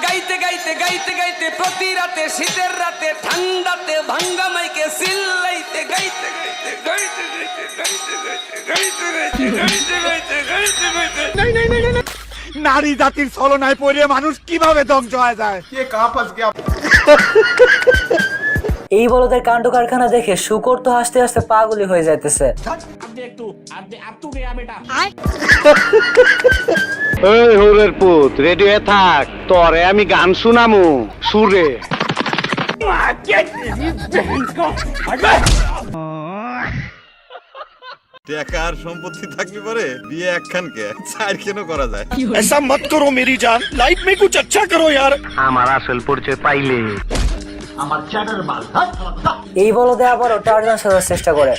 গাইতে গাইতে গাইতে গাইতে প্রতি রাতে শীতের রাতে ঠান্ডাতে ভাঙ্গা মাইকে চিল্লাইতে গাইতে গাইতে গাইতে গাইতে গাইতে গাইতে গাইতে গাইতে গাইতে গাইতে গাইতে নারী জাতির ছলনায় পড়ে মানুষ কিভাবে ধ্বংস হয়ে যায়। এই বলদের কাণ্ড কারখানা দেখে শুকর তো হাসতে হাসতে পাগলি হয়ে যাইতেছে। এই হোরের পুত রেডি হয়ে থাক, তোরে আমি গান শুনামু সুরে। টাকা আর সম্পত্তি থাকলে পরে বিয়ে একখানকে চার কেন করা যায়। ऐसा मत करो मेरी जान, लाइफ में कुछ अच्छा करो यार। আমার আসল পরিচয় পাইলে এই বলদে আবারও টার্জান সাজার চেষ্টা করে।